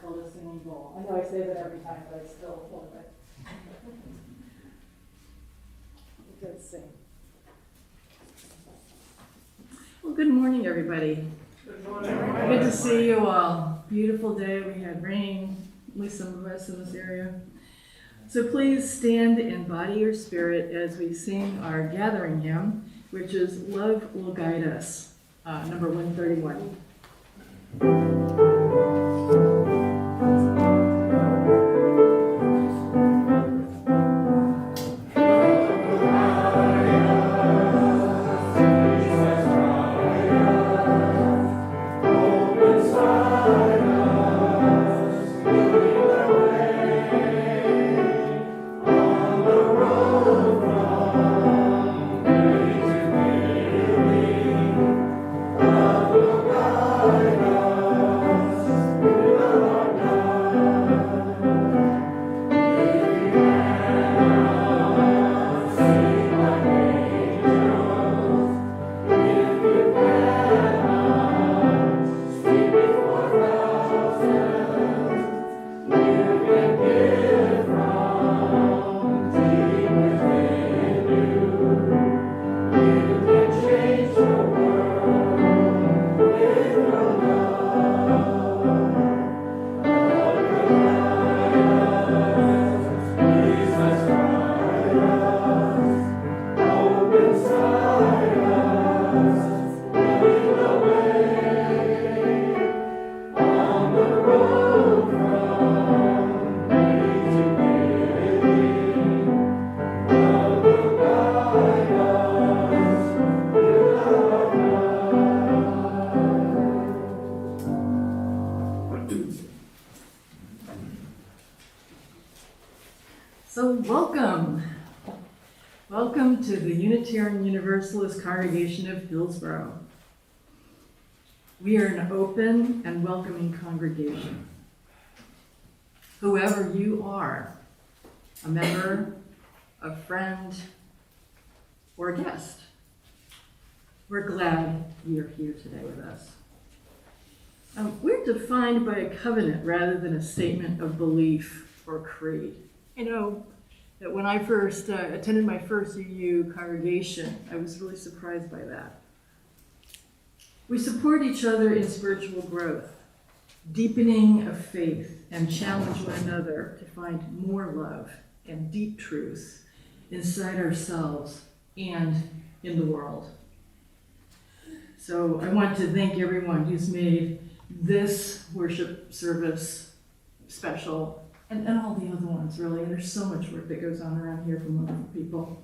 called a singing bowl. I know I say that every time, but I still love it. Good sing. Well, good morning, everybody. Good morning. Good to see you all. Beautiful day. We had rain, at least some of us in this area. So please stand in body or spirit as we sing our gathering hymn, which is Love Will Guide Us, number 131. So welcome to the Unitarian Universalist congregation of Hillsborough. We are an open and welcoming congregation. Whoever you are, a member, a friend, or a guest, we're glad you're here today with us. We're defined by a covenant rather than a statement of belief or creed. You know, that when I first attended my first UU congregation, I was really surprised by that. We support each other in spiritual growth, deepening of faith, and challenge one another to find more love and deep truth inside ourselves and in the world. So I want to thank everyone who's made this worship service special, and all the other ones, really. There's so much work that goes on around here from wonderful people.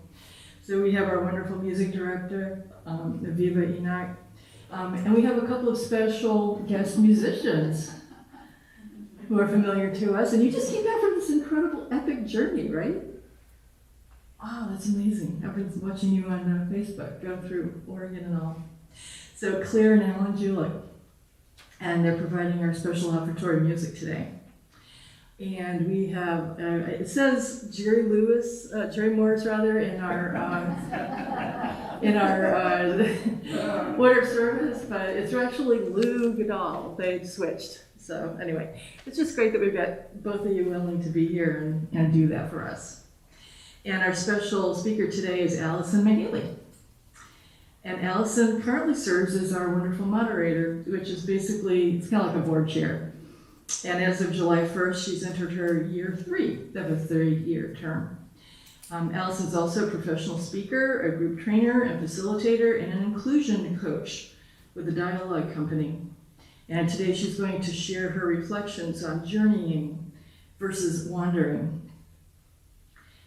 So we have our wonderful music director, Aviva Enoch, and we have a couple of special guest musicians who are familiar to us. And you just came back from this incredible epic journey, right? Oh, that's amazing. I've been watching you on Facebook go through Oregon and all. So Claire and Alan Julick, and they're providing our special offertory music today. And we have, it says Jerry Morris in our order service, but it's actually Lou Goodall. They switched. So anyway, it's just great that we've got both of you willing to be here and do that for us. And our special speaker today is Allison Mahaley. And Allison currently serves as our wonderful moderator, which is basically, it's kind of like a board chair. And as of July 1st, she's entered her year 3 of a 3-year term. Allison's also a professional speaker, a group trainer and facilitator, and an inclusion coach with the Dialogue Company. And today she's going to share her reflections on journeying versus wandering.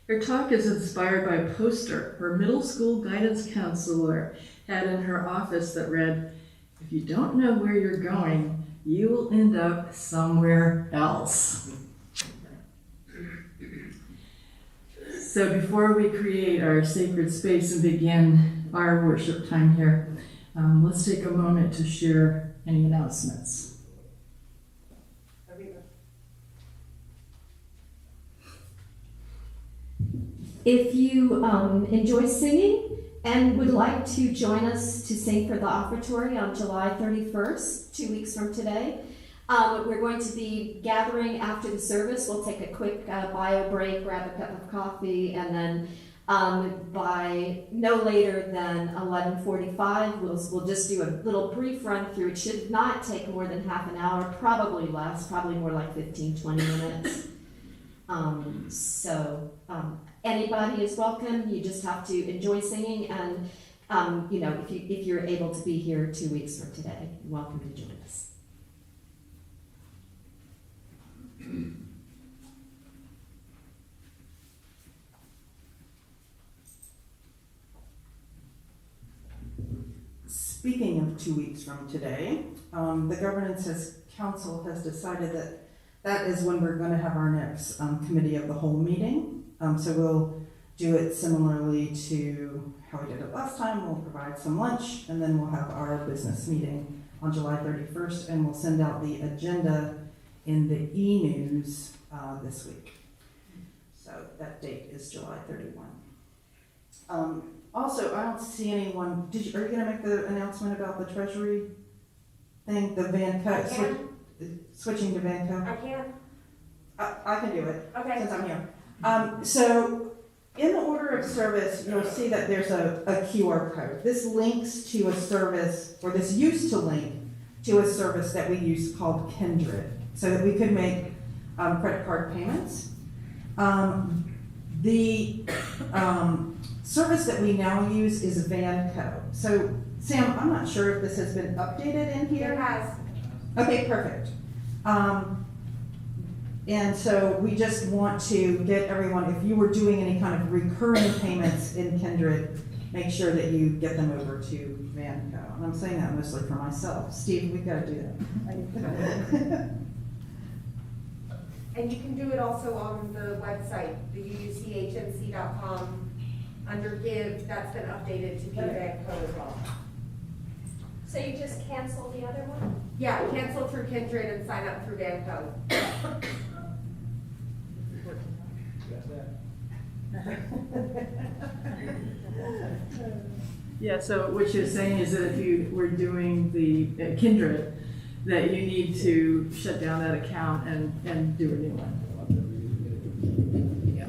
Her talk is inspired by a poster her middle school guidance counselor had in her office that read, "If you don't know where you're going, you will end up somewhere else." So before we create our sacred space and begin our worship time here, let's take a moment to share any announcements. If you enjoy singing and would like to join us to sing for the offertory on July 31st, 2 weeks from today, We're going to be gathering after the service. We'll take a quick bio break, grab a cup of coffee, and then by no later than 11:45, we'll just do a little brief run through. It should not take more than half an hour, probably less, probably more like 15-20 minutes. Anybody is welcome. You just have to enjoy singing, and if you're able to be here 2 weeks from today, you're welcome to join us. Speaking of 2 weeks from today, the Governance Council has decided that is when we're going to have our next Committee of the Whole meeting. So we'll do it similarly to how we did it last time. We'll provide some lunch, and then we'll have our business meeting on July 31st, and we'll send out the agenda in the e-news this week. So that date is July 31. Also, I don't see anyone. Are you going to make the announcement about the Treasury thing, the Vanco, switching to Vanco? I can. I can do it. Okay. Since I'm here. So in the order of service, you'll see that there's a QR code. This links to a service, or this used to link to a service that we use called Kindred, so that we could make credit card payments. The service that we now use is Vanco. So Sam, I'm not sure if this has been updated in here. It has. Okay, perfect. And so we just want to get everyone, if you were doing any kind of recurring payments in Kindred, make sure that you get them over to Vanco. And I'm saying that mostly for myself. Steve, we've got to do that. And you can do it also on the website, the uuchnc.com. Under Give, that's been updated to be Vanco as well. So you just cancel the other one? Yeah, cancel through Kindred and sign up through Vanco. Yeah, so what you're saying is that if you were doing the Kindred, that you need to shut down that account and do a new one. Yeah.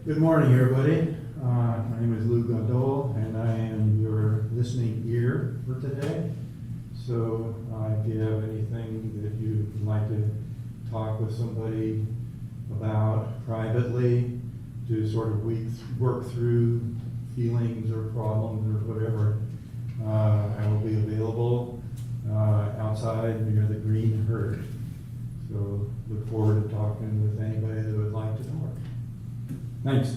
Good morning, everybody. My name is Lou Gondol, and I am your listening ear for today. So if you have anything that you'd like to talk with somebody about privately to sort of work through feelings or problems or whatever, I will be available outside near the Green Herd. So look forward to talking with anybody that would like to talk. Thanks.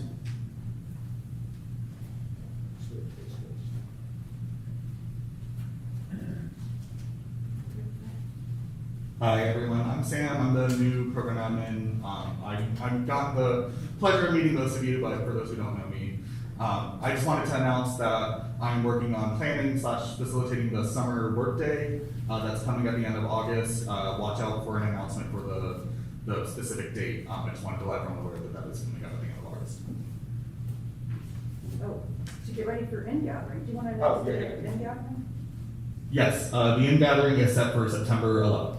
Hi everyone, I'm Sam. I'm the new program admin. I've got the pleasure of meeting most of you, but for those who don't know me, I just wanted to announce that I'm working on planning / facilitating the summer workday that's coming at the end of August. Watch out for an announcement for the specific date. I just wanted to let everyone aware that is coming up at the end of August. Oh, to get ready for in-gathering. Do you want to announce the date of in-gathering? Yes, the in-gathering is set for September 11th.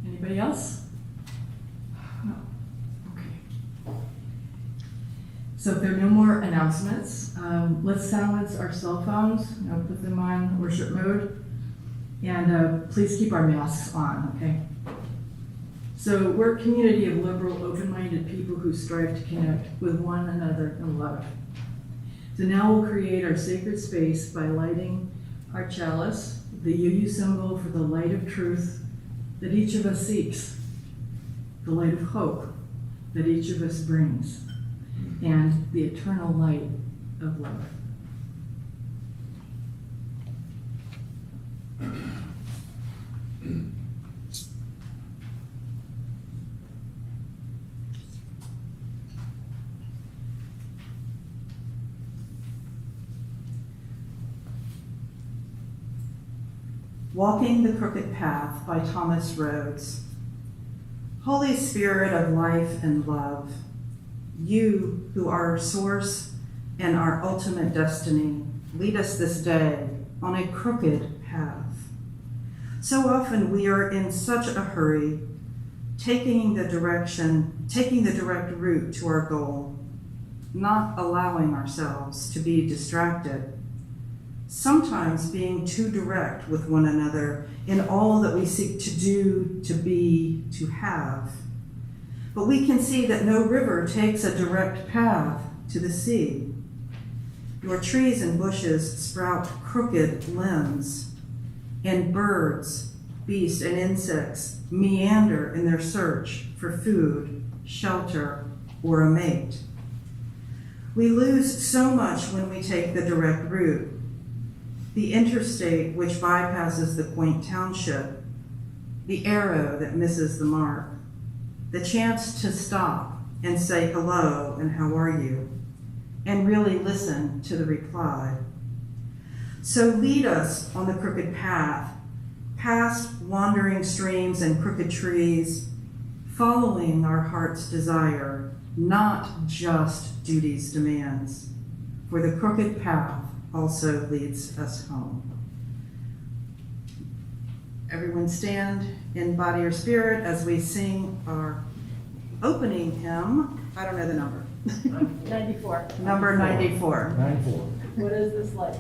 Anybody else? No. Okay. So if there are no more announcements, let's silence our cell phones, put them on worship mode, and please keep our masks on, okay? So we're a community of liberal, open-minded people who strive to connect with one another in love. So now we'll create our sacred space by lighting our chalice, the UU symbol for the light of truth that each of us seeks, the light of hope that each of us brings, and the eternal light of love. Walking the Crooked Path by Thomas Rhodes. Holy Spirit of life and love, you who are our source and our ultimate destiny, lead us this day on a crooked path. So often we are in such a hurry, taking the direct route to our goal, not allowing ourselves to be distracted, sometimes being too direct with one another in all that we seek to do, to be, to have. But we can see that no river takes a direct path to the sea. Your trees and bushes sprout crooked limbs, and birds, beasts, and insects meander in their search for food, shelter, or a mate. We lose so much when we take the direct route. The interstate which bypasses the quaint township, the arrow that misses the mark, the chance to stop and say hello and how are you, and really listen to the reply. So lead us on the crooked path, past wandering streams and crooked trees, following our heart's desire, not just duty's demands, for the crooked path also leads us home. Everyone stand in body or spirit as we sing our opening hymn. I don't know the number. 94. Number 94. 9-4. What is this like?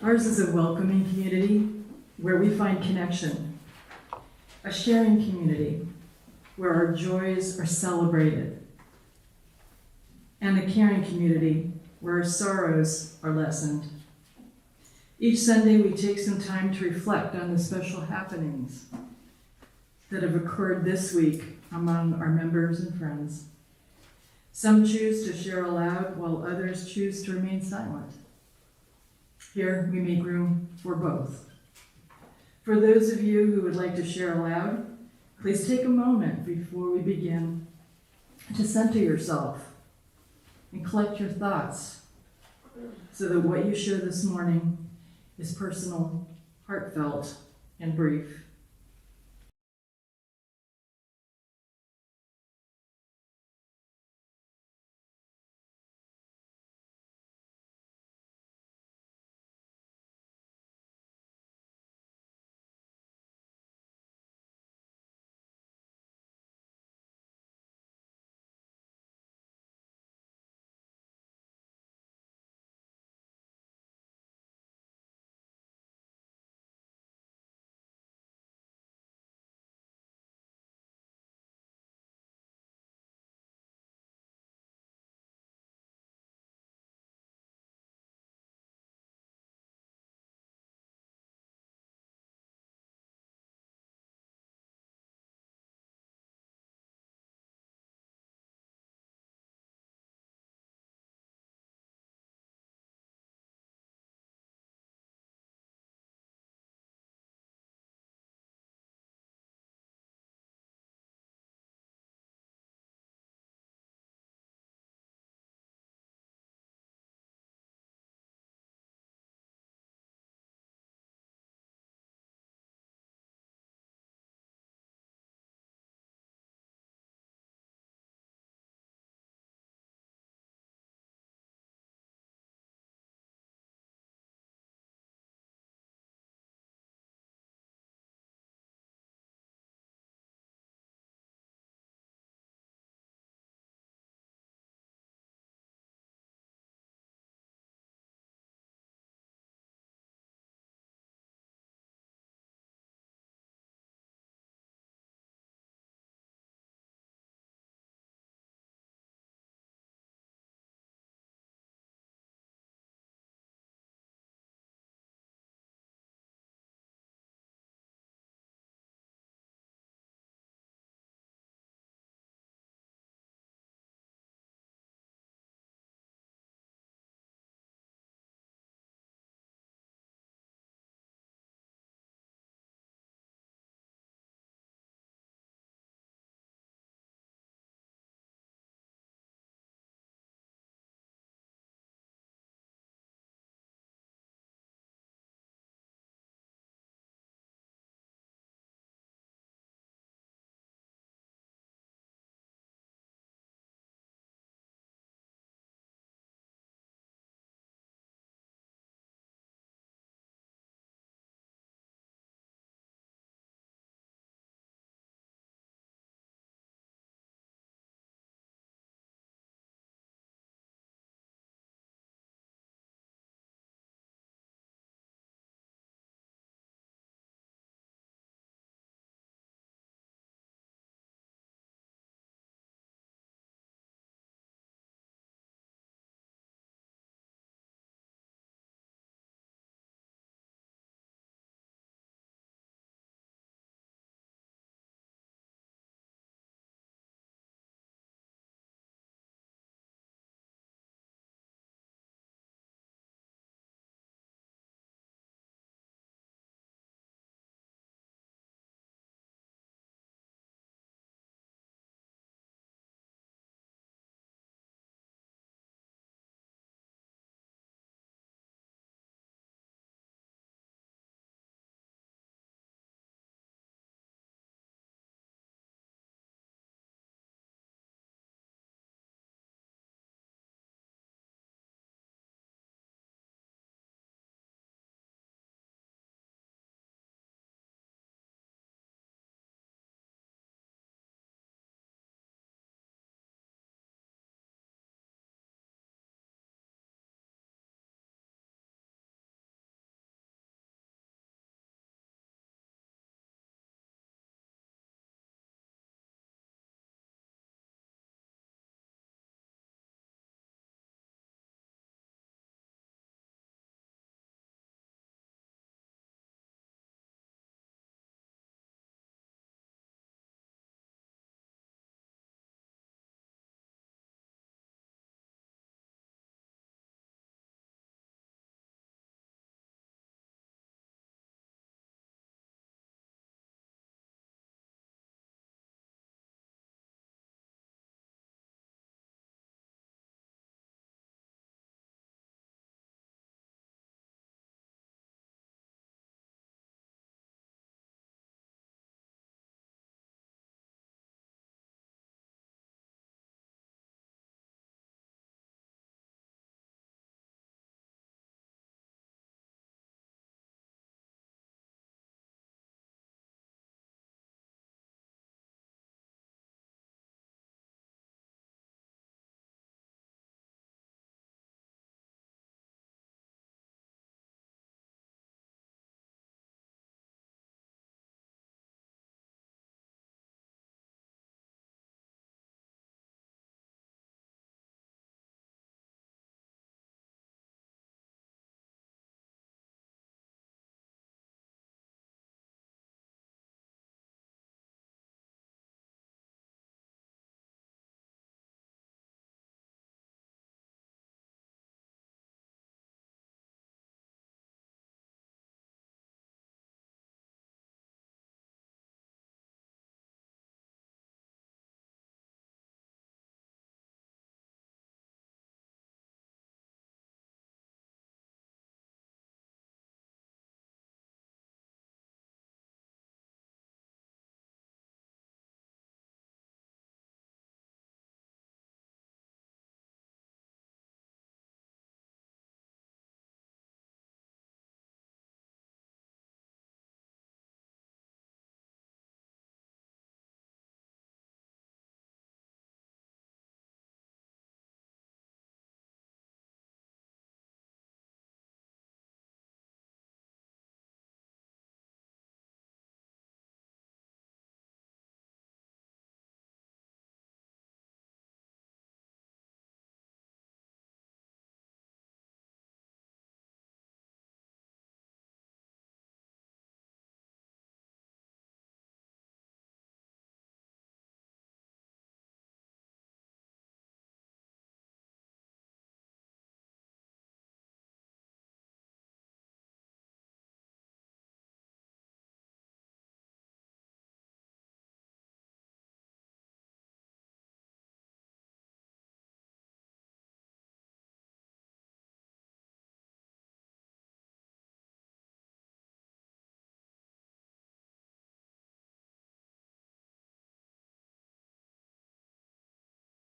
Ours is a welcoming community where we find connection, a sharing community where our joys are celebrated, and a caring community where our sorrows are lessened. Each Sunday we take some time to reflect on the special happenings that have occurred this week among our members and friends. Some choose to share aloud while others choose to remain silent. Here, we make room for both. For those of you who would like to share aloud, please take a moment before we begin to center yourself and collect your thoughts so that what you share this morning is personal, heartfelt, and brief.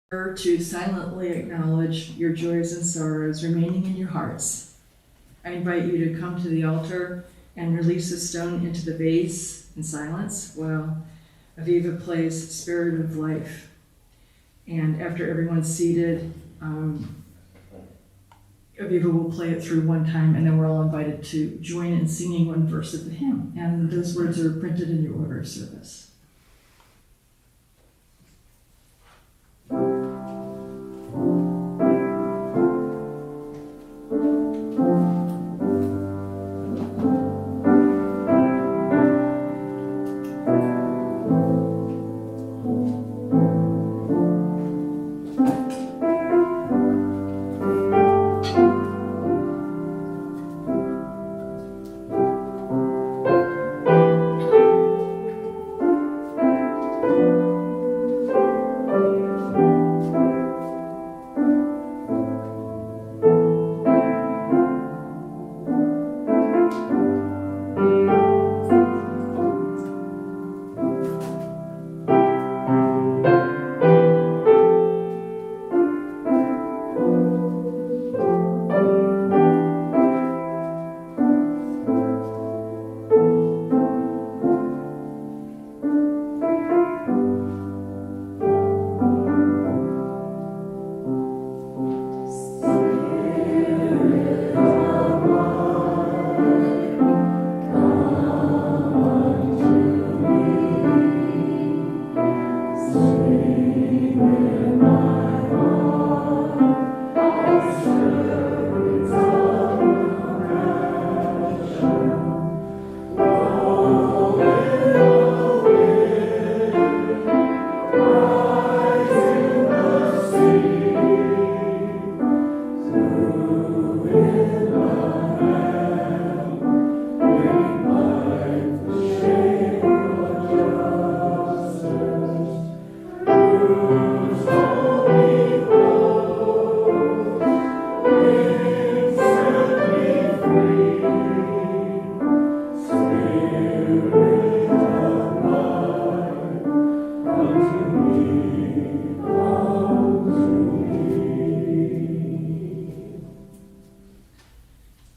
to silently acknowledge your joys and sorrows remaining in your hearts. I invite you to come to the altar and release a stone into the vase in silence while Aviva plays Spirit of Life. And after everyone's seated, Aviva will play it through one time, and then we're all invited to join in singing one verse of the hymn. And those words are printed in your order of service.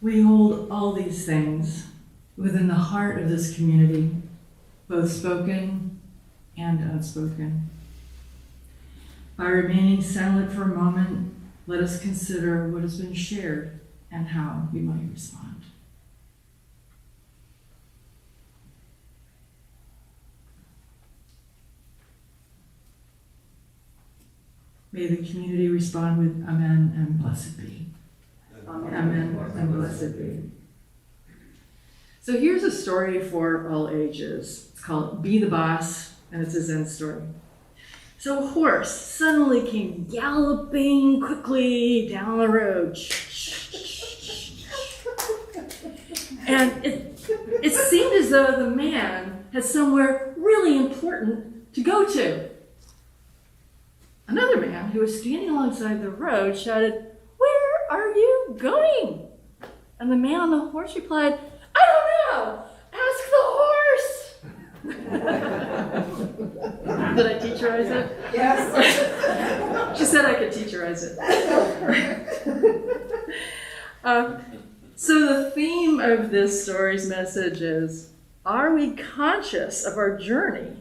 We hold all these things within the heart of this community, both spoken and unspoken. By remaining silent for a moment, let us consider what has been shared and how we might respond. May the community respond with Amen and blessed be. Amen and blessed be. So here's a story for all ages. It's called Be the Boss, and it's a Zen story. So a horse suddenly came galloping quickly down the road. And it seemed as though the man had somewhere really important to go to. Another man who was standing alongside the road shouted, "Where are you going?" And the man on the horse replied, "I don't know. Ask the horse." Did I teacherize it? Yes. She said I could teacherize it. So the theme of this story's message is, are we conscious of our journey?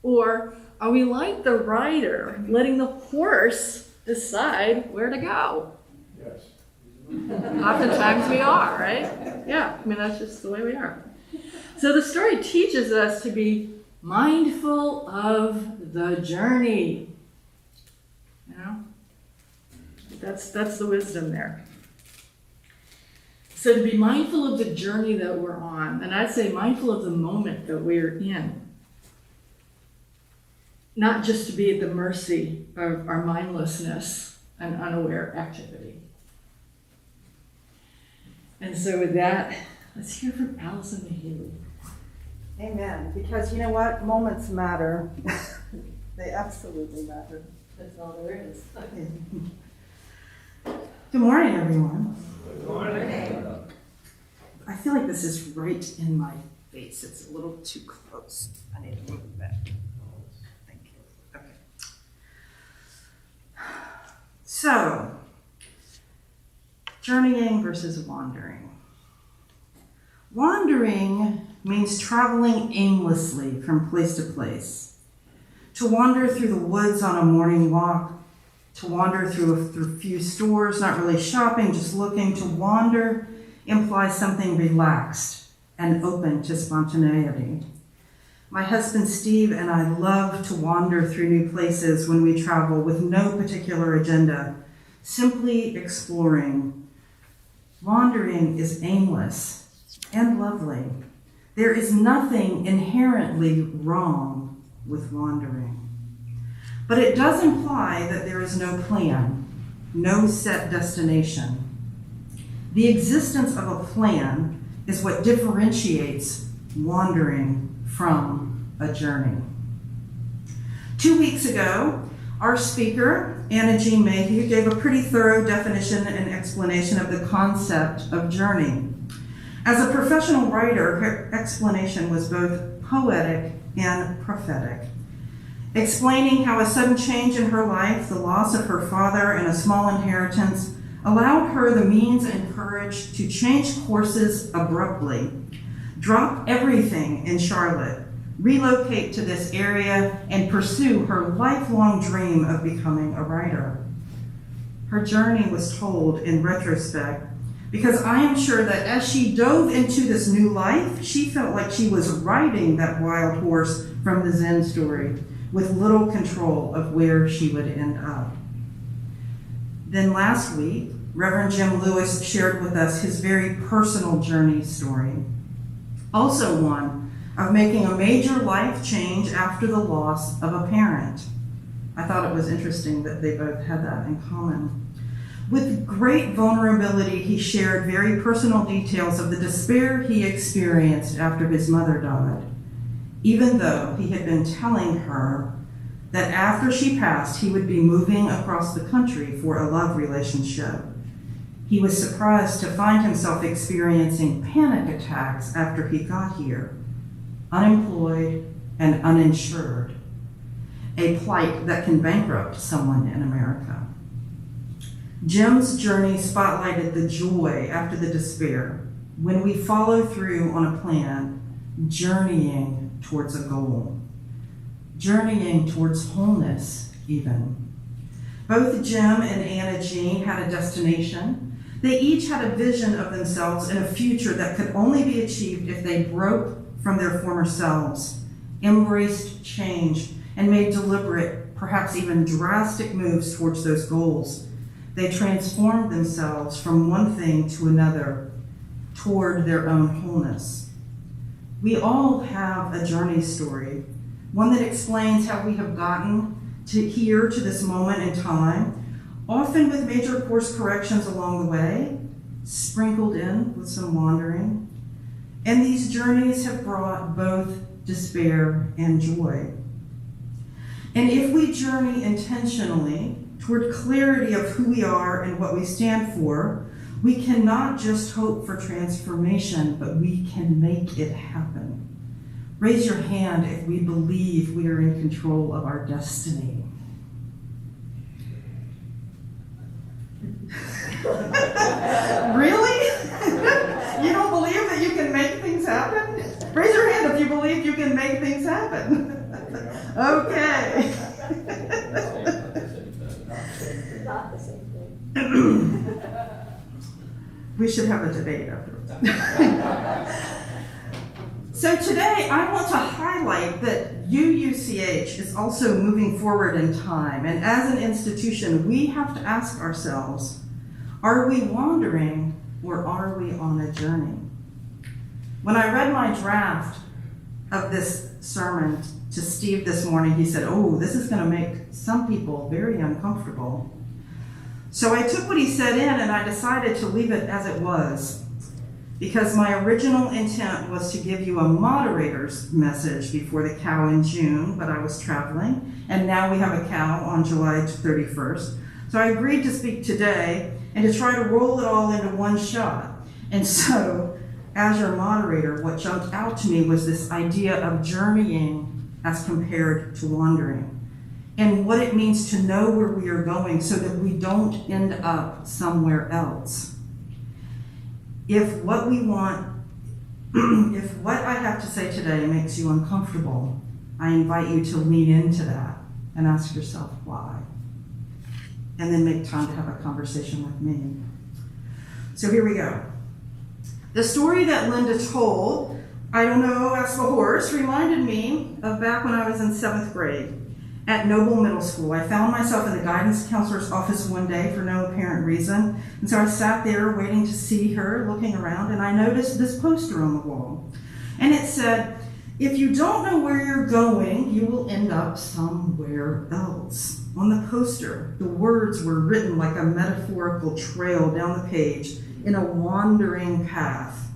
Or are we like the rider, letting the horse decide where to go? Yes. Oftentimes we are, right? Yeah, I mean, that's just the way we are. So the story teaches us to be mindful of the journey. You know? That's the wisdom there. So to be mindful of the journey that we're on, and I'd say mindful of the moment that we're in. Not just to be at the mercy of our mindlessness and unaware activity. And so with that, let's hear from Allison and Mahaley. Amen. Because you know what? Moments matter. They absolutely matter. That's all there is. Good morning, everyone. Good morning. I feel like this is right in my face. It's a little too close. I need to move it back. Thank you. Okay. So, journeying versus wandering. Wandering means traveling aimlessly from place to place. To wander through the woods on a morning walk, to wander through a few stores, not really shopping, just looking. To wander implies something relaxed and open to spontaneity. My husband Steve and I love to wander through new places when we travel with no particular agenda, simply exploring. Wandering is aimless and lovely. There is nothing inherently wrong with wandering. But it does imply that there is no plan, no set destination. The existence of a plan is what differentiates wandering from a journey. 2 weeks ago, our speaker, Anna Jean Mayhew, gave a pretty thorough definition and explanation of the concept of journey. As a professional writer, her explanation was both poetic and prophetic, explaining how a sudden change in her life, the loss of her father and a small inheritance, allowed her the means and courage to change courses abruptly, drop everything in Charlotte, relocate to this area, and pursue her lifelong dream of becoming a writer. Her journey was told in retrospect because I am sure that as she dove into this new life, she felt like she was riding that wild horse from the Zen story with little control of where she would end up. Then last week, Reverend Jim Lewis shared with us his very personal journey story, also one of making a major life change after the loss of a parent. I thought it was interesting that they both had that in common. With great vulnerability, he shared very personal details of the despair he experienced after his mother died, even though he had been telling her that after she passed, he would be moving across the country for a love relationship. He was surprised to find himself experiencing panic attacks after he got here, unemployed and uninsured, a plight that can bankrupt someone in America. Jim's journey spotlighted the joy after the despair when we follow through on a plan, journeying towards a goal, journeying towards wholeness even. Both Jim and Anna Jean had a destination. They each had a vision of themselves in a future that could only be achieved if they broke from their former selves, embraced change, and made deliberate, perhaps even drastic moves towards those goals. They transformed themselves from one thing to another toward their own wholeness. We all have a journey story, one that explains how we have gotten to here, to this moment in time, often with major course corrections along the way, sprinkled in with some wandering. And these journeys have brought both despair and joy. And if we journey intentionally toward clarity of who we are and what we stand for, we cannot just hope for transformation, but we can make it happen. Raise your hand if we believe we are in control of our destiny. Really? You don't believe that you can make things happen? Raise your hand if you believe you can make things happen. Okay. Not the same thing. We should have a debate afterwards. So today I want to highlight that UUCH is also moving forward in time, and as an institution we have to ask ourselves, are we wandering or are we on a journey? When I read my draft of this sermon to Steve this morning, he said, oh, this is going to make some people very uncomfortable. So I took what he said in and I decided to leave it as it was, because my original intent was to give you a moderator's message before the cow in June, but I was traveling, and now we have a cow on July 31st. So I agreed to speak today and to try to roll it all into one shot. And so, as your moderator, what jumped out to me was this idea of journeying as compared to wandering. and what it means to know where we are going so that we don't end up somewhere else. If what we want, if what I have to say today makes you uncomfortable, I invite you to lean into that and ask yourself why. And then make time to have a conversation with me. So here we go. The story that Linda told, I don't know, ask the horse, reminded me of back when I was in 7th grade at Noble Middle School. I found myself in the guidance counselor's office one day for no apparent reason. And so I sat there waiting to see her, looking around, and I noticed this poster on the wall. And it said, if you don't know where you're going, you will end up somewhere else. On the poster, the words were written like a metaphorical trail down the page in a wandering path.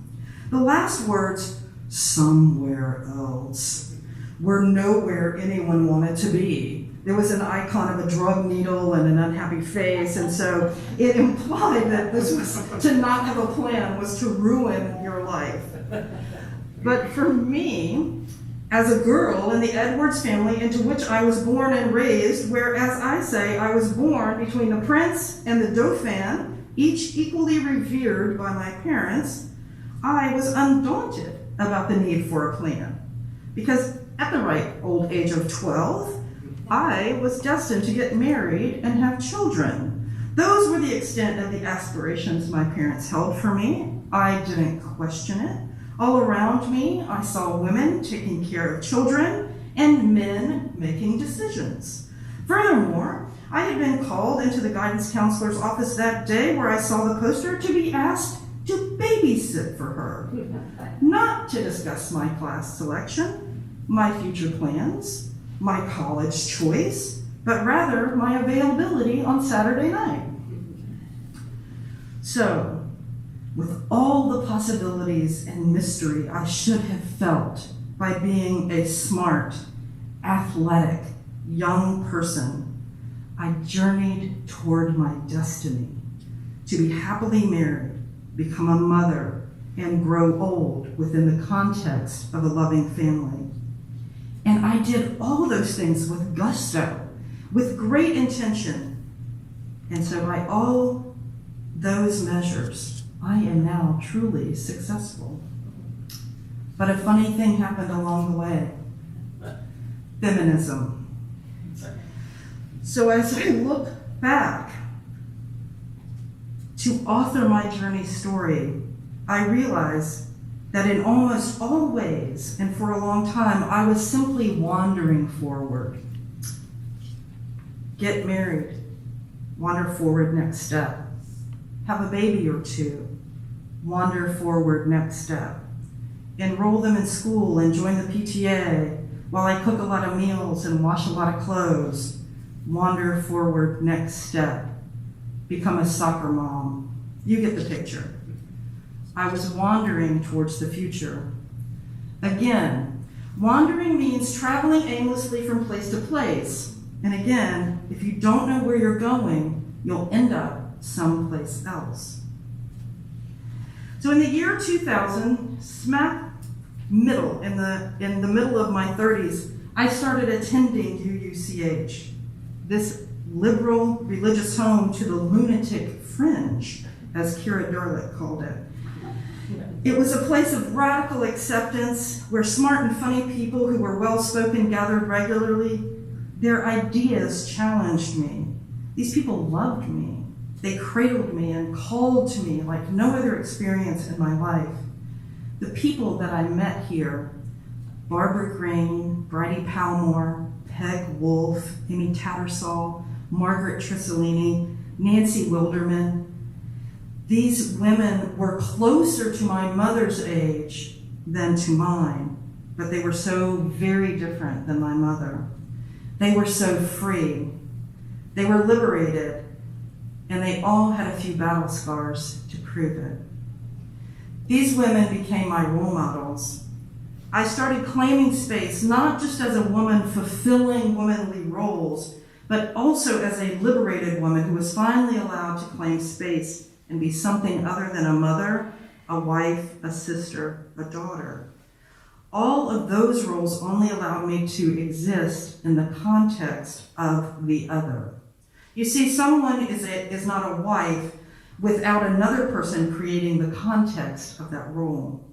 The last words, somewhere else, were nowhere anyone wanted to be. There was an icon of a drug needle and an unhappy face, and so it implied that this was to not have a plan was to ruin your life. But for me, as a girl in the Edwards family into which I was born and raised, where, as I say, I was born between the prince and the dauphin, each equally revered by my parents, I was undaunted about the need for a plan. Because at the ripe old age of 12, I was destined to get married and have children. Those were the extent of the aspirations my parents held for me. I didn't question it. All around me, I saw women taking care of children and men making decisions. Furthermore, I had been called into the guidance counselor's office that day where I saw the poster to be asked to babysit for her, not to discuss my class selection, my future plans, my college choice, but rather my availability on Saturday night. So, with all the possibilities and mystery I should have felt by being a smart, athletic, young person, I journeyed toward my destiny to be happily married, become a mother, and grow old within the context of a loving family. And I did all those things with gusto, with great intention. And so by all those measures, I am now truly successful. But a funny thing happened along the way. Feminism. So as I look back to author my journey story, I realize that in almost all ways, and for a long time, I was simply wandering forward. Get married, wander forward, next step. Have a baby or two, wander forward, next step. Enroll them in school and join the PTA while I cook a lot of meals and wash a lot of clothes. Wander forward, next step. Become a soccer mom. You get the picture. I was wandering towards the future. Again, wandering means traveling aimlessly from place to place. And again, if you don't know where you're going, you'll end up someplace else. So in the year 2000, smack middle, in the middle of my 30s, I started attending UUCH, this liberal religious home to the lunatic fringe, as Kira Dorlick called it. It was a place of radical acceptance where smart and funny people who were well-spoken gathered regularly. Their ideas challenged me. These people loved me. They cradled me and called to me like no other experience in my life. The people that I met here, Barbara Green, Bridie Palmore, Peg Wolf, Amy Tattersall, Margaret Trisellini, Nancy Wilderman, these women were closer to my mother's age than to mine, but they were so very different than my mother. They were so free. They were liberated, and they all had a few battle scars to prove it. These women became my role models. I started claiming space, not just as a woman fulfilling womanly roles, but also as a liberated woman who was finally allowed to claim space and be something other than a mother, a wife, a sister, a daughter. all of those roles only allowed me to exist in the context of the other. You see, someone is not a wife without another person creating the context of that role.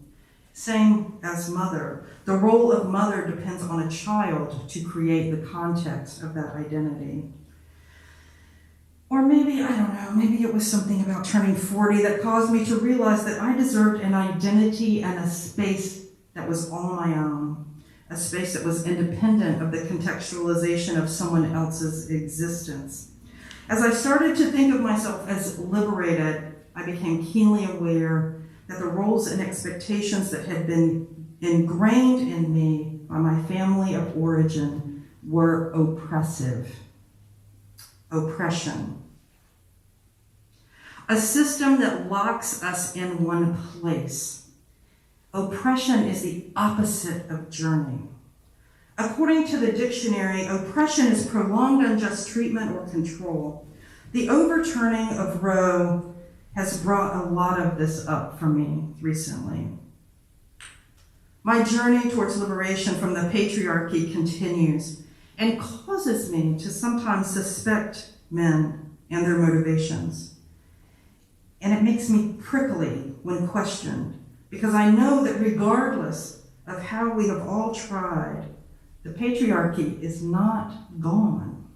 Same as mother. The role of mother depends on a child to create the context of that identity. Or maybe, I don't know, maybe it was something about turning 40 that caused me to realize that I deserved an identity and a space that was all my own, a space that was independent of the contextualization of someone else's existence. As I started to think of myself as liberated, I became keenly aware that the roles and expectations that had been ingrained in me by my family of origin were oppressive. Oppression. A system that locks us in one place. Oppression is the opposite of journey. According to the dictionary, oppression is prolonged unjust treatment or control. The overturning of Roe has brought a lot of this up for me recently. My journey towards liberation from the patriarchy continues and causes me to sometimes suspect men and their motivations. And it makes me prickly when questioned, because I know that regardless of how we have all tried, the patriarchy is not gone.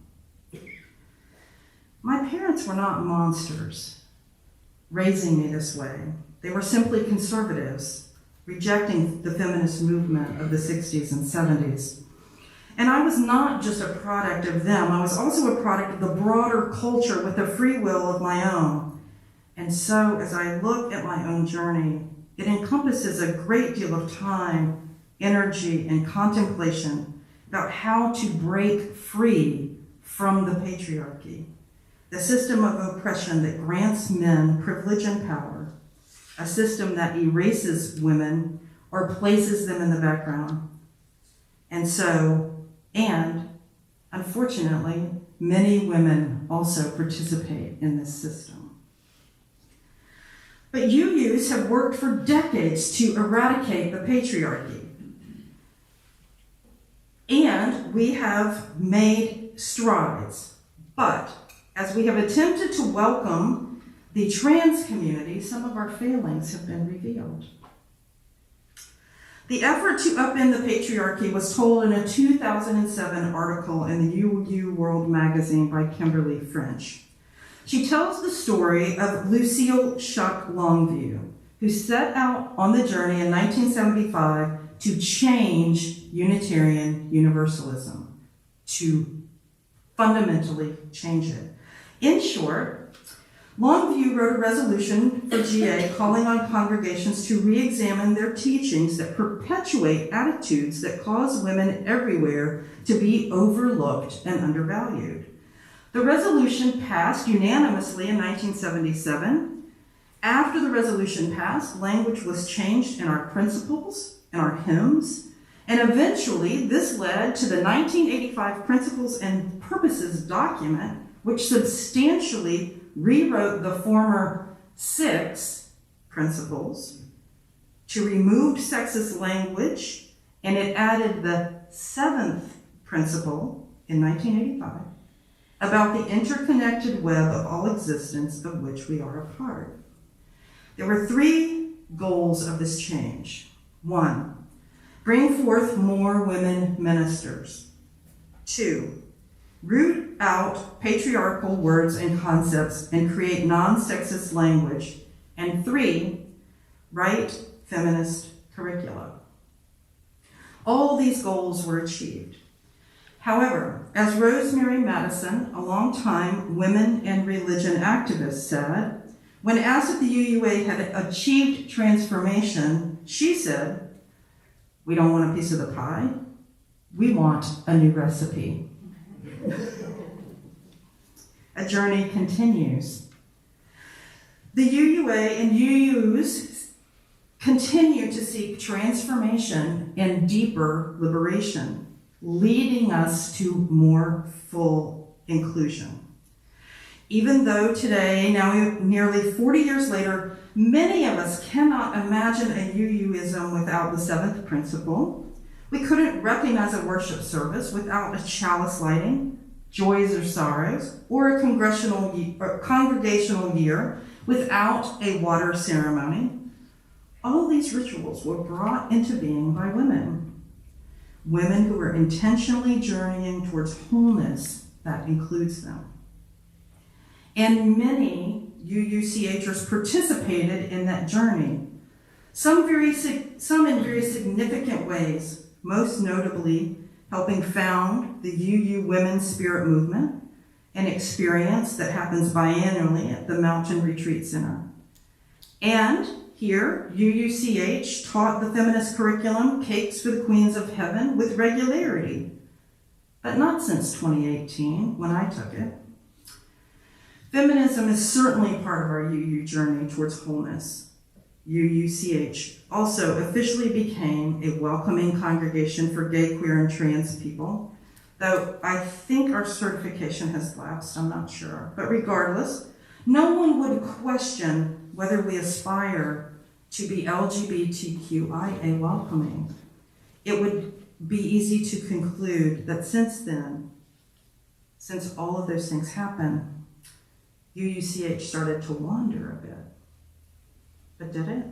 My parents were not monsters raising me this way. They were simply conservatives, rejecting the feminist movement of the 60s and 70s. And I was not just a product of them, I was also a product of the broader culture with a free will of my own. And so as I look at my own journey, it encompasses a great deal of time, energy, and contemplation about how to break free from the patriarchy, the system of oppression that grants men privilege and power, a system that erases women or places them in the background. And unfortunately, many women also participate in this system. But UUs have worked for decades to eradicate the patriarchy. And we have made strides. But as we have attempted to welcome the trans community, some of our failings have been revealed. The effort to upend the patriarchy was told in a 2007 article in the UU World magazine by Kimberly French. She tells the story of Lucille Shuck Longview, who set out on the journey in 1975 to change Unitarian Universalism, to fundamentally change it. In short, Longview wrote a resolution for GA calling on congregations to re-examine their teachings that perpetuate attitudes that cause women everywhere to be overlooked and undervalued. The resolution passed unanimously in 1977. After the resolution passed, language was changed in our principles and our hymns, and eventually this led to the 1985 Principles and Purposes document, which substantially rewrote the former 6 principles to remove sexist language, and it added the 7th principle in 1985 about the interconnected web of all existence of which we are a part. There were 3 goals of this change. 1, bring forth more women ministers. 2, root out patriarchal words and concepts and create non-sexist language. And 3, write feminist curricula. All these goals were achieved. However, as Rosemary Madison, a longtime women and religion activist, said, when asked if the UUA had achieved transformation, she said, "We don't want a piece of the pie. We want a new recipe." A journey continues. The UUA and UUs continue to seek transformation and deeper liberation, leading us to more full inclusion. Even though today, now nearly 40 years later, many of us cannot imagine a UUism without the seventh principle. We couldn't recognize a worship service without a chalice lighting, joys or sorrows, or a congregational year without a water ceremony. All these rituals were brought into being by women. Women who were intentionally journeying towards wholeness that includes them. And many UUCHers participated in that journey, some in very significant ways, most notably helping found the UU Women's Spirit Movement, an experience that happens biannually at the Mountain Retreat Center. And here, UUCH taught the feminist curriculum, Cakes for the Queens of Heaven, with regularity, but not since 2018, when I took it. Feminism is certainly part of our UU journey towards wholeness. UUCH also officially became a welcoming congregation for gay, queer, and trans people, though I think our certification has lapsed, I'm not sure. But regardless, no one would question whether we aspire to be LGBTQIA welcoming. It would be easy to conclude that since then, since all of those things happened, UUCH started to wander a bit. But did it?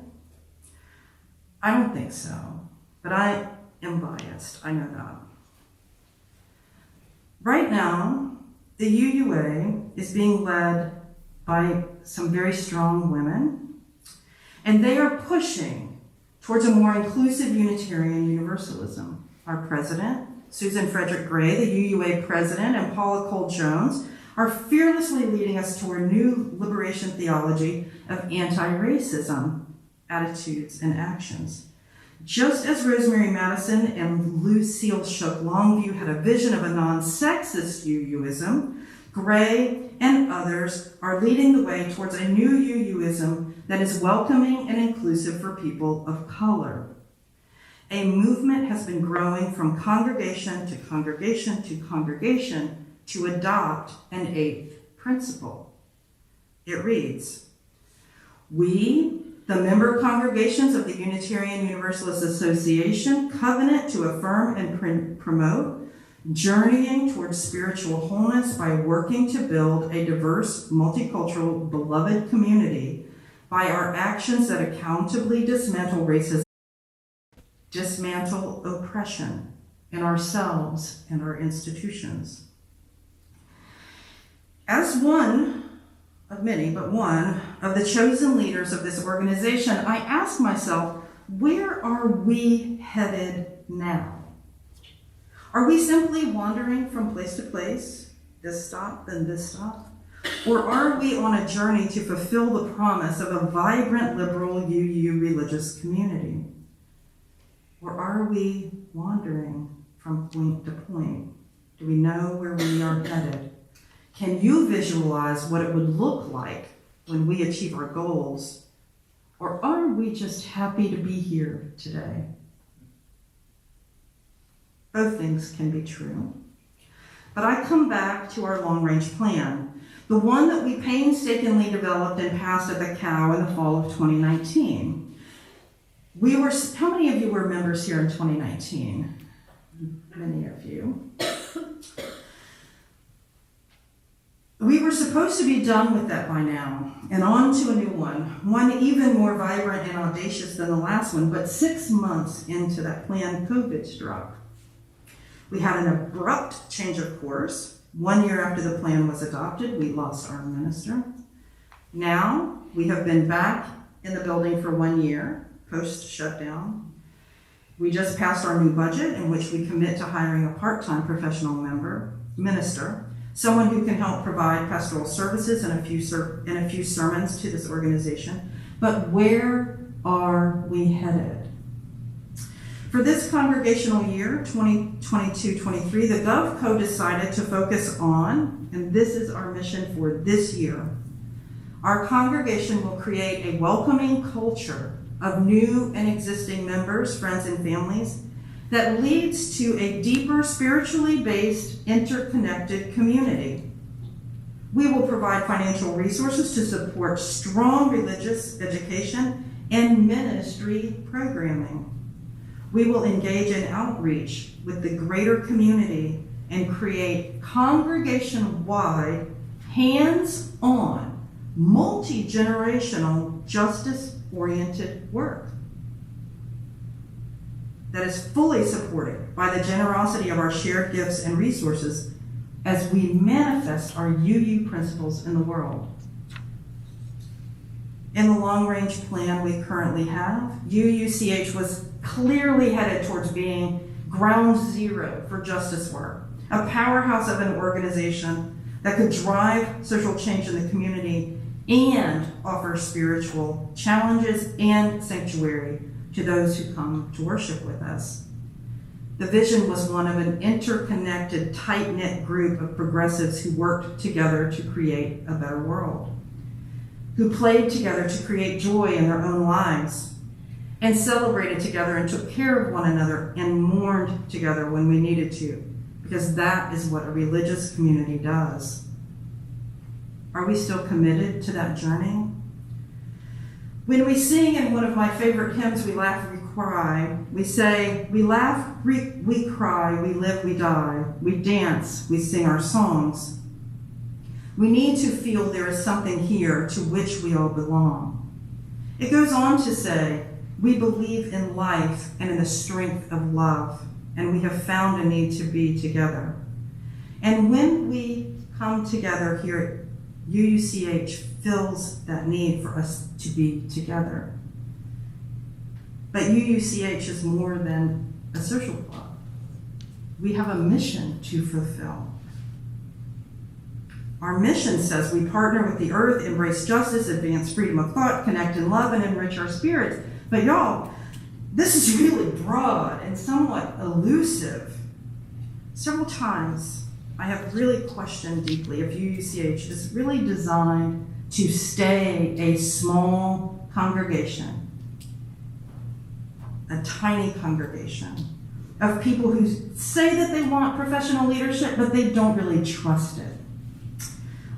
I don't think so, but I am biased, I know that. Right now, the UUA is being led by some very strong women, and they are pushing towards a more inclusive Unitarian Universalism. Our president, Susan Frederick Gray, the UUA president, and Paula Cole-Jones are fearlessly leading us toward new liberation theology of anti-racism attitudes and actions. Just as Rosemary Madison and Lucille Shook Longview had a vision of a non-sexist UUism, Gray and others are leading the way towards a new UUism that is welcoming and inclusive for people of color. A movement has been growing from congregation to congregation to congregation to adopt an eighth principle. It reads, "We, the member congregations of the Unitarian Universalist Association, covenant to affirm and promote journeying towards spiritual wholeness by working to build a diverse, multicultural, beloved community by our actions that accountably dismantle racism, dismantle oppression in ourselves and our institutions." As one of many, but one of the chosen leaders of this organization, I ask myself, where are we headed now? Are we simply wandering from place to place, this stop, then this stop? Or are we on a journey to fulfill the promise of a vibrant, liberal UU religious community? Or are we wandering from point to point? Do we know where we are headed? Can you visualize what it would look like when we achieve our goals? Or are we just happy to be here today? Both things can be true. But I come back to our long-range plan, the one that we painstakingly developed and passed at the COW in the fall of 2019. How many of you were members here in 2019? Many of you. We were supposed to be done with that by now, and on to a new one even more vibrant and audacious than the last one, but 6 months into that plan, COVID struck. We had an abrupt change of course. 1 year after the plan was adopted, we lost our minister. Now, we have been back in the building for 1 year, post-shutdown. We just passed our new budget in which we commit to hiring a part-time professional minister, someone who can help provide pastoral services and a few sermons to this organization. But where are we headed? For this congregational year, 2022-23, the GovCo decided to focus on, and this is our mission for this year, our congregation will create a welcoming culture of new and existing members, friends, and families that leads to a deeper, spiritually based, interconnected community. We will provide financial resources to support strong religious education and ministry programming. We will engage in outreach with the greater community and create congregation-wide, hands-on, multi-generational, justice-oriented work that is fully supported by the generosity of our shared gifts and resources as we manifest our UU principles in the world. In the long-range plan we currently have, UUCH was clearly headed towards being ground zero for justice work, a powerhouse of an organization that could drive social change in the community and offer spiritual challenges and sanctuary to those who come to worship with us. The vision was one of an interconnected, tight-knit group of progressives who worked together to create a better world, who played together to create joy in their own lives, and celebrated together and took care of one another and mourned together when we needed to, because that is what a religious community does. Are we still committed to that journey? When we sing in one of my favorite hymns, We Laugh, We Cry, we say, we laugh, we cry, we live, we die, we dance, we sing our songs. We need to feel there is something here to which we all belong. It goes on to say, we believe in life and in the strength of love, and we have found a need to be together. And when we come together here at UUCH, fills that need for us to be together. But UUCH is more than a social club. We have a mission to fulfill. Our mission says we partner with the earth, embrace justice, advance freedom of thought, connect in love, and enrich our spirits. But y'all, this is really broad and somewhat elusive. Several times I have really questioned deeply if UUCH is really designed to stay a small congregation, a tiny congregation of people who say that they want professional leadership, but they don't really trust it.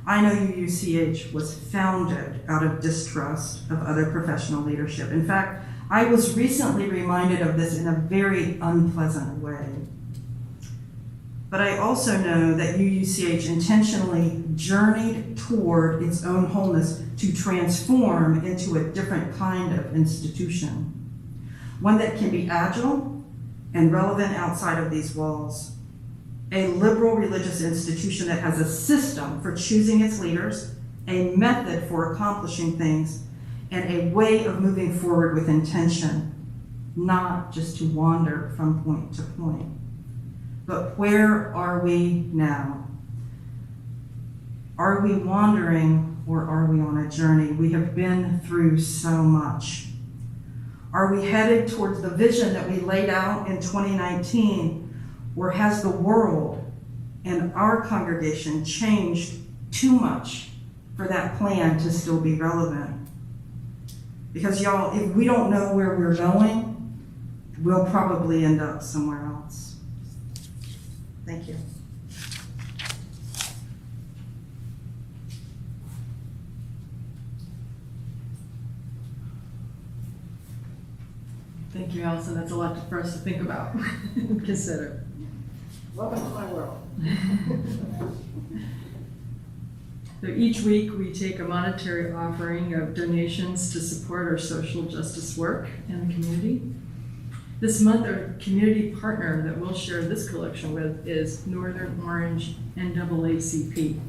I know UUCH was founded out of distrust of other professional leadership. In fact, I was recently reminded of this in a very unpleasant way. But I also know that UUCH intentionally journeyed toward its own wholeness to transform into a different kind of institution, one that can be agile and relevant outside of these walls, a liberal religious institution that has a system for choosing its leaders, a method for accomplishing things, and a way of moving forward with intention, not just to wander from point to point. But where are we now? Are we wandering or are we on a journey? We have been through so much. Are we headed towards the vision that we laid out in 2019, or has the world and our congregation changed too much for that plan to still be relevant? Because y'all, if we don't know where we're going, we'll probably end up somewhere else. Thank you. Thank you, Allison. That's a lot for us to think about and consider. Welcome to my world. So each week we take a monetary offering of donations to support our social justice work in the community. This month, our community partner that we'll share this collection with is Northern Orange NAACP.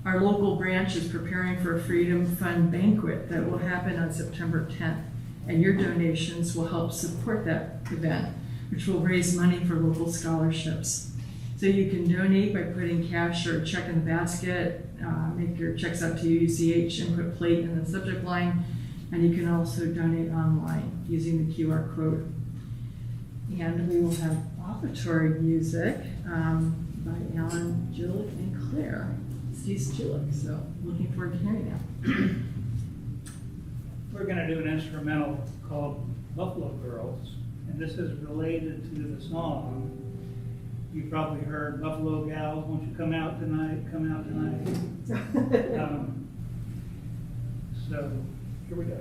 Our local branch is preparing for a Freedom Fund banquet that will happen on September 10th, and your donations will help support that event, which will raise money for local scholarships. So you can donate by putting cash or a check in the basket, make your checks out to UUCH and put plate in the subject line, and you can also donate online using the QR code. And we will have offertory music by Alan, Julick, and Claire. Steve's Julick, so looking forward to hearing that. We're going to do an instrumental called Buffalo Girls, and this is related to the song you probably heard Buffalo Gals, won't you come out tonight, come out tonight. So, here we go.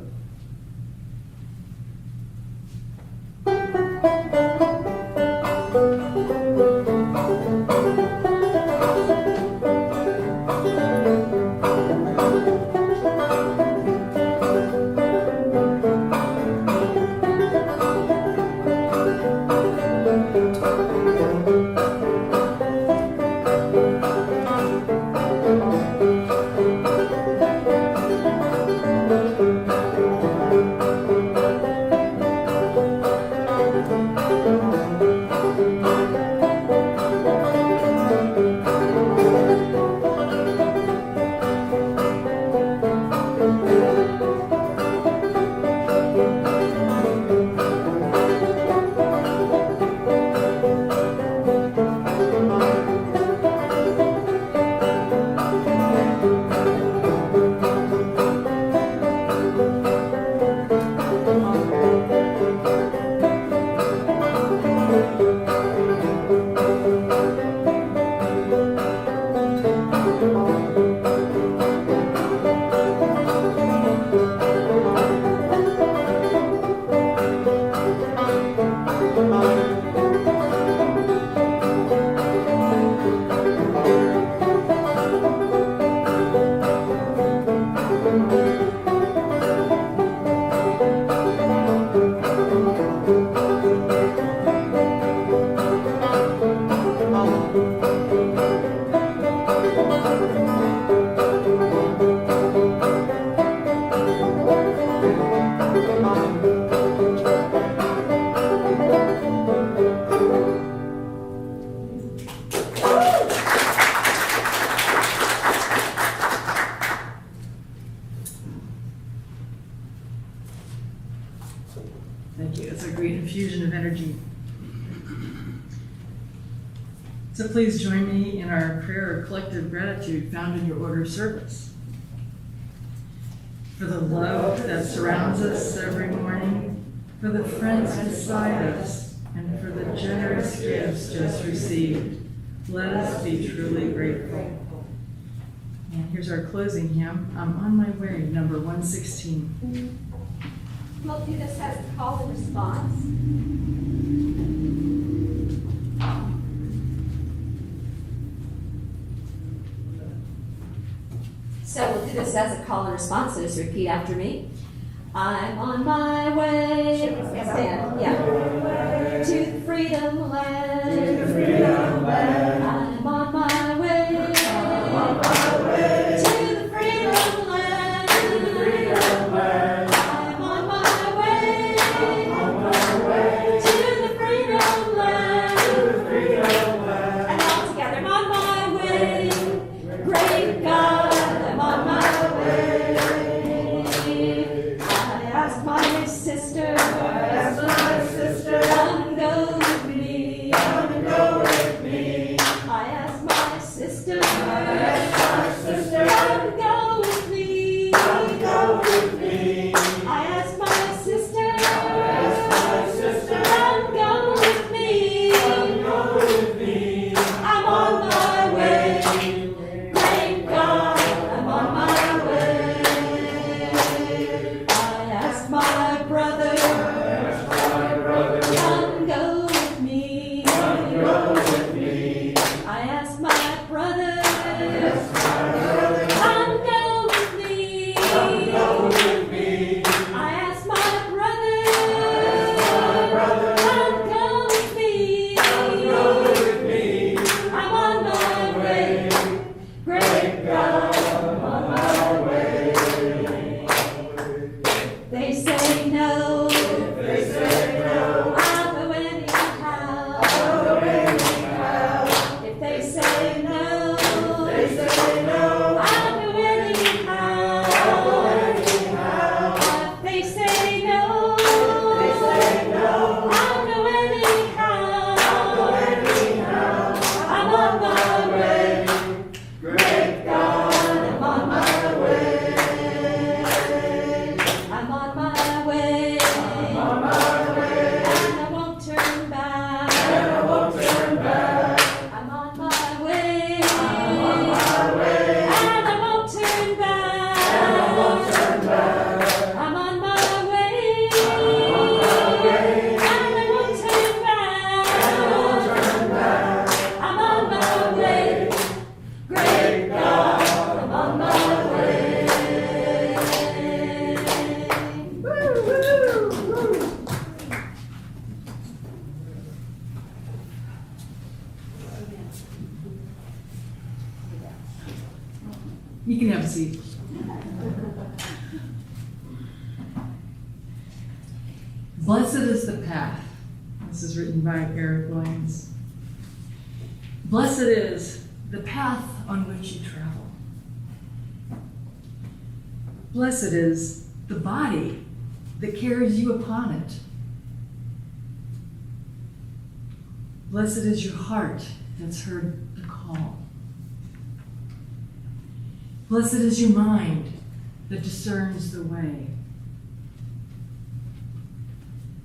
Thank you. It's a great infusion of energy. So please join me in our prayer of collective gratitude found in your order of service. For the love that surrounds us every morning, for the friends beside us, and for the generous gifts just received, let us be truly grateful. And here's our closing hymn, I'm on my way, number 116. We'll do this as a call and response. So we'll do this as a call and response, so just repeat after me. I'm on my way. Stand, yeah. To the freedom land. To the freedom land. I'm on my way. I'm on my way. To the freedom land. To the freedom land. I'm on my way. I'm on my way. To the freedom land. To the freedom land. And all together, I'm on my way. Great God, I'm on my way. I asked my sister, come and go with me. Come and go with me. I Blessed is the path. This is written by Eric Williams. Blessed is the path on which you travel. Blessed is the body that carries you upon it. Blessed is your heart that's heard the call. Blessed is your mind that discerns the way.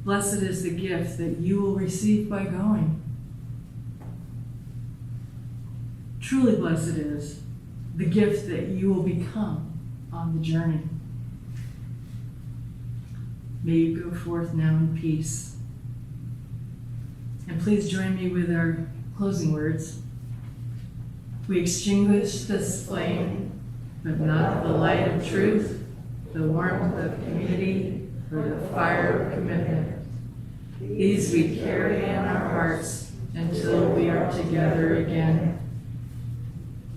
Blessed is the gift that you will receive by going. Truly blessed is the gift that you will become on the journey. May you go forth now in peace. And please join me with our closing words. We extinguish this flame, but not the light of truth, the warmth of community, or the fire of commitment. These we carry in our hearts until we are together again.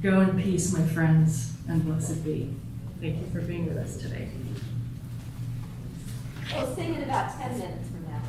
Go in peace, my friends, and blessed be. Thank you for being with us today. We'll sing in about 10 minutes from now.